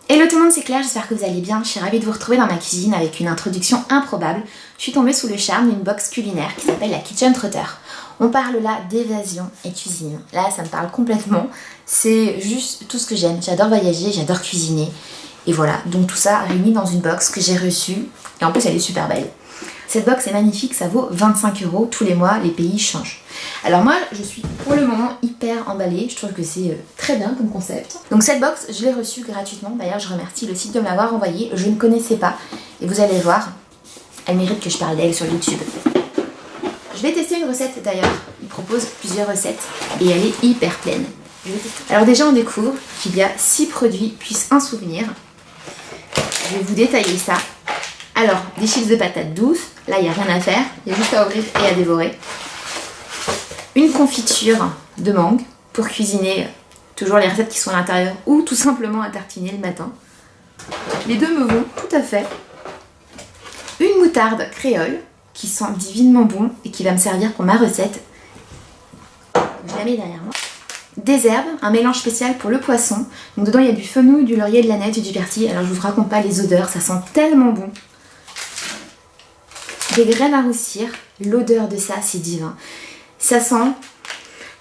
Hello tout le monde, c'est Claire, j'espère que vous allez bien. Je suis ravie de vous retrouver dans ma cuisine avec une introduction improbable. Je suis tombée sous le charme d'une box culinaire qui s'appelle la Kitchen Trotter. On parle là d'évasion et cuisine. Là, ça me parle complètement. C'est juste tout ce que j'aime. J'adore voyager, j'adore cuisiner. Et voilà, donc tout ça réuni dans une box que j'ai reçue. Et en plus, elle est super belle. Cette box est magnifique, ça vaut 25 €. Tous les mois, les pays changent. Alors moi, je suis pour le moment hyper emballée. Je trouve que c'est très bien comme concept. Donc cette box, je l'ai reçue gratuitement. D'ailleurs, je remercie le site de me l'avoir envoyée. Je ne connaissais pas. Et vous allez voir, elle mérite que je parle d'elle sur YouTube. Je vais tester une recette d'ailleurs. Il propose plusieurs recettes et elle est hyper pleine. Alors déjà, on découvre qu'il y a 6 produits plus un souvenir. Je vais vous détailler ça. Alors, des chips de patates douces, là il n'y a rien à faire, il y a juste à ouvrir et à dévorer. Une confiture de mangue pour cuisiner toujours les recettes qui sont à l'intérieur ou tout simplement à tartiner le matin. Les deux me vont tout à fait. Une moutarde créole qui sent divinement bon et qui va me servir pour ma recette. Je la mets derrière moi. Des herbes, un mélange spécial pour le poisson. Donc dedans il y a du fenouil, du laurier, de l'aneth et du persil. Alors je vous raconte pas les odeurs, ça sent tellement bon. Des graines à roussir, l'odeur de ça c'est divin. Ça sent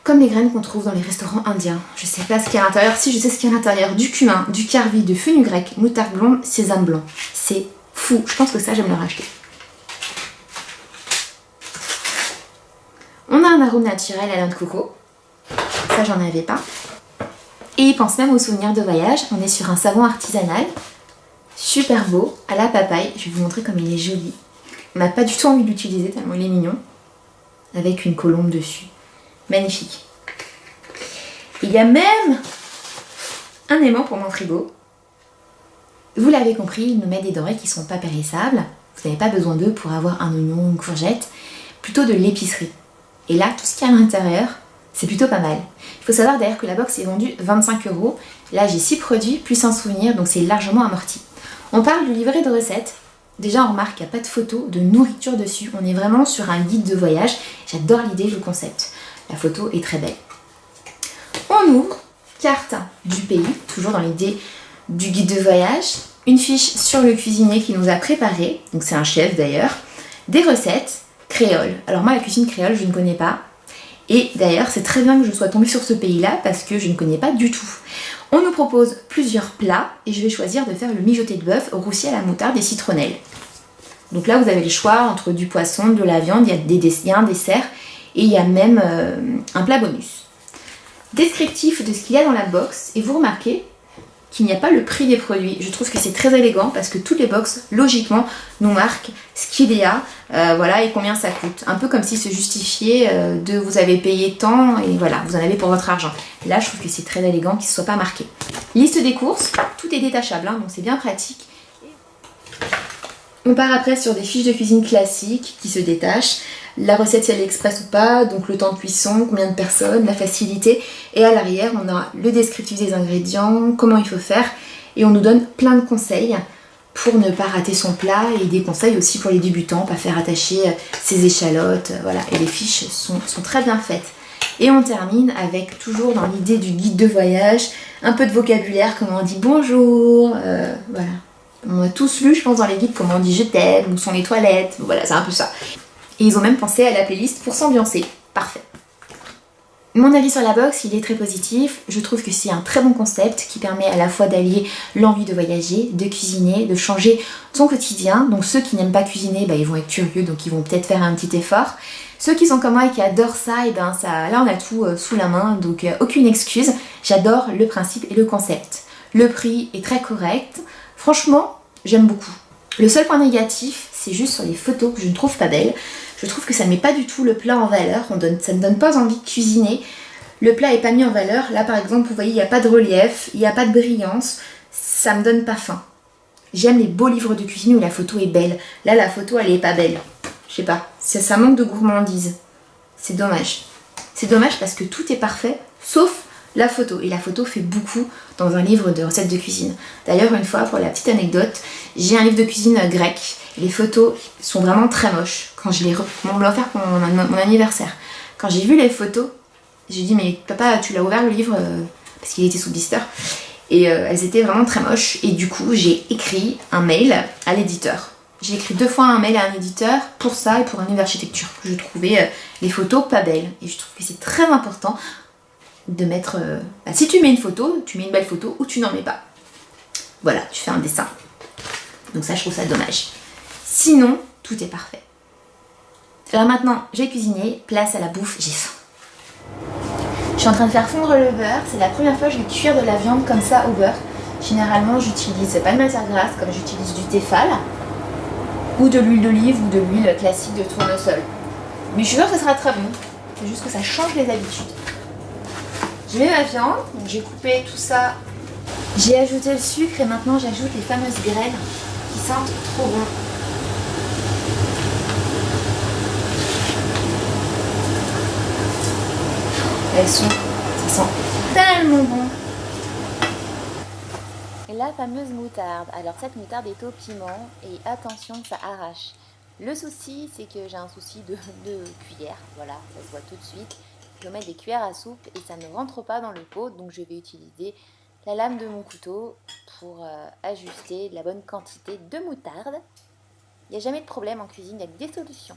comme les graines qu'on trouve dans les restaurants indiens. Je sais pas ce qu'il y a à l'intérieur, si je sais ce qu'il y a à l'intérieur, du cumin, du carvi, du fenugrec, moutarde blonde, sésame blanc. C'est fou, je pense que ça j'aime le racheter. On a un arôme naturel à noix de coco, ça j'en avais pas. Et il pense même aux souvenirs de voyage, on est sur un savon artisanal, super beau, à la papaye, je vais vous montrer comme il est joli. On n'a pas du tout envie de l'utiliser tellement il est mignon. Avec une colombe dessus. Magnifique. Il y a même un aimant pour mon frigo. Vous l'avez compris, il nous met des denrées qui ne sont pas périssables. Vous n'avez pas besoin d'eux pour avoir un oignon, une courgette. Plutôt de l'épicerie. Et là, tout ce qu'il y a à l'intérieur, c'est plutôt pas mal. Il faut savoir d'ailleurs que la box est vendue 25 €. Là, j'ai 6 produits, plus un souvenir, donc c'est largement amorti. On parle du livret de recettes. Déjà, on remarque qu'il n'y a pas de photo de nourriture dessus. On est vraiment sur un guide de voyage. J'adore l'idée, le concept. La photo est très belle. On ouvre, carte du pays, toujours dans l'idée du guide de voyage. Une fiche sur le cuisinier qui nous a préparé, donc c'est un chef d'ailleurs. Des recettes créoles. Alors moi, la cuisine créole, je ne connais pas. Et d'ailleurs, c'est très bien que je sois tombée sur ce pays-là parce que je ne connais pas du tout. On nous propose plusieurs plats et je vais choisir de faire le mijoté de bœuf roussi à la moutarde et citronnelle. Donc là, vous avez le choix entre du poisson, de la viande, il y a un dessert et il y a même un plat bonus. Descriptif de ce qu'il y a dans la box et vous remarquez qu'il n'y a pas le prix des produits. Je trouve que c'est très élégant parce que toutes les box, logiquement, nous marquent ce qu'il y a voilà, et combien ça coûte. Un peu comme s'il se justifiait de vous avez payé tant et voilà, vous en avez pour votre argent. Là, je trouve que c'est très élégant qu'il ne soit pas marqué. Liste des courses, tout est détachable, hein, donc c'est bien pratique. On part après sur des fiches de cuisine classiques qui se détachent. La recette si elle est express ou pas, donc le temps de cuisson, combien de personnes, la facilité. Et à l'arrière, on a le descriptif des ingrédients, comment il faut faire. Et on nous donne plein de conseils pour ne pas rater son plat et des conseils aussi pour les débutants, pas faire attacher ses échalotes. Voilà. Et les fiches sont très bien faites. Et on termine avec toujours dans l'idée du guide de voyage, un peu de vocabulaire, comment on dit bonjour, voilà. On a tous lu, je pense, dans les guides comment on dit je t'aime, où sont les toilettes, voilà, c'est un peu ça. Et ils ont même pensé à la playlist pour s'ambiancer. Parfait. Mon avis sur la box, il est très positif. Je trouve que c'est un très bon concept qui permet à la fois d'allier l'envie de voyager, de cuisiner, de changer son quotidien. Donc ceux qui n'aiment pas cuisiner, ils vont être curieux, donc ils vont peut-être faire un petit effort. Ceux qui sont comme moi et qui adorent ça, et ça, là on a tout sous la main, donc aucune excuse. J'adore le principe et le concept. Le prix est très correct. Franchement, j'aime beaucoup. Le seul point négatif, c'est juste sur les photos que je ne trouve pas belles. Je trouve que ça ne met pas du tout le plat en valeur, ça ne donne pas envie de cuisiner. Le plat n'est pas mis en valeur. Là par exemple, vous voyez, il n'y a pas de relief, il n'y a pas de brillance, ça me donne pas faim. J'aime les beaux livres de cuisine où la photo est belle. Là, la photo, elle est pas belle. Je sais pas, ça manque de gourmandise. C'est dommage. C'est dommage parce que tout est parfait, sauf la photo. Et la photo fait beaucoup dans un livre de recettes de cuisine. D'ailleurs, une fois, pour la petite anecdote, j'ai un livre de cuisine grec. Les photos sont vraiment très moches. Quand je les on me l'a offert pour mon anniversaire. Quand j'ai vu les photos, j'ai dit mais papa, tu l'as ouvert le livre parce qu'il était sous blister. Et elles étaient vraiment très moches. Et du coup, j'ai écrit un mail à l'éditeur. J'ai écrit 2 fois un mail à un éditeur pour ça et pour un livre d'architecture. Je trouvais les photos pas belles. Et je trouve que c'est très important de mettre... si tu mets une photo, tu mets une belle photo ou tu n'en mets pas. Voilà, tu fais un dessin. Donc ça, je trouve ça dommage. Sinon, tout est parfait. Alors maintenant, j'ai cuisiné, place à la bouffe, j'ai faim. Je suis en train de faire fondre le beurre. C'est la première fois que je vais cuire de la viande comme ça au beurre. Généralement, j'utilise pas de matière grasse, comme j'utilise du Tefal, ou de l'huile d'olive, ou de l'huile classique de tournesol. Mais je suis sûre que ça sera très bon. C'est juste que ça change les habitudes. J'ai mis ma viande, donc j'ai coupé tout ça. J'ai ajouté le sucre et maintenant j'ajoute les fameuses graines qui sentent trop bon. Ça sent tellement bon. Et la fameuse moutarde. Alors cette moutarde est au piment et attention, ça arrache. Le souci, c'est que j'ai un souci de cuillère. Voilà, ça se voit tout de suite. Je mets des cuillères à soupe et ça ne rentre pas dans le pot, donc je vais utiliser la lame de mon couteau pour ajuster la bonne quantité de moutarde. Il n'y a jamais de problème en cuisine, il y a des solutions.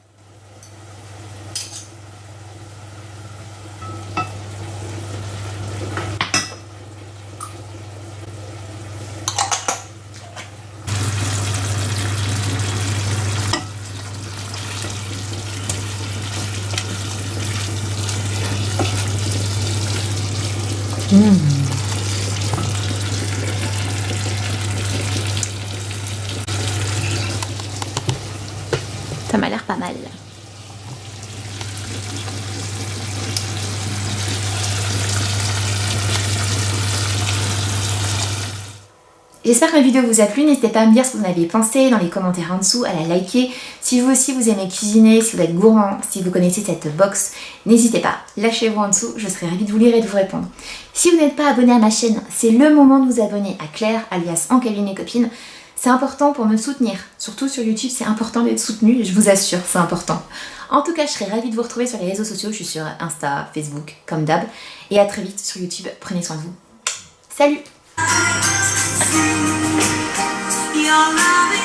Ça m'a l'air pas mal. J'espère que ma vidéo vous a plu, n'hésitez pas à me dire ce que vous en avez pensé dans les commentaires en dessous, à la liker. Si vous aussi vous aimez cuisiner, si vous êtes gourmand, si vous connaissez cette box, n'hésitez pas, lâchez-vous en dessous, je serai ravie de vous lire et de vous répondre. Si vous n'êtes pas abonné à ma chaîne, c'est le moment de vous abonner à Claire, alias Ancaline et Copine. C'est important pour me soutenir, surtout sur YouTube, c'est important d'être soutenu, je vous assure, c'est important. En tout cas, je serai ravie de vous retrouver sur les réseaux sociaux, je suis sur Insta, Facebook, comme d'hab, et à très vite sur YouTube, prenez soin de vous. Salut! Your love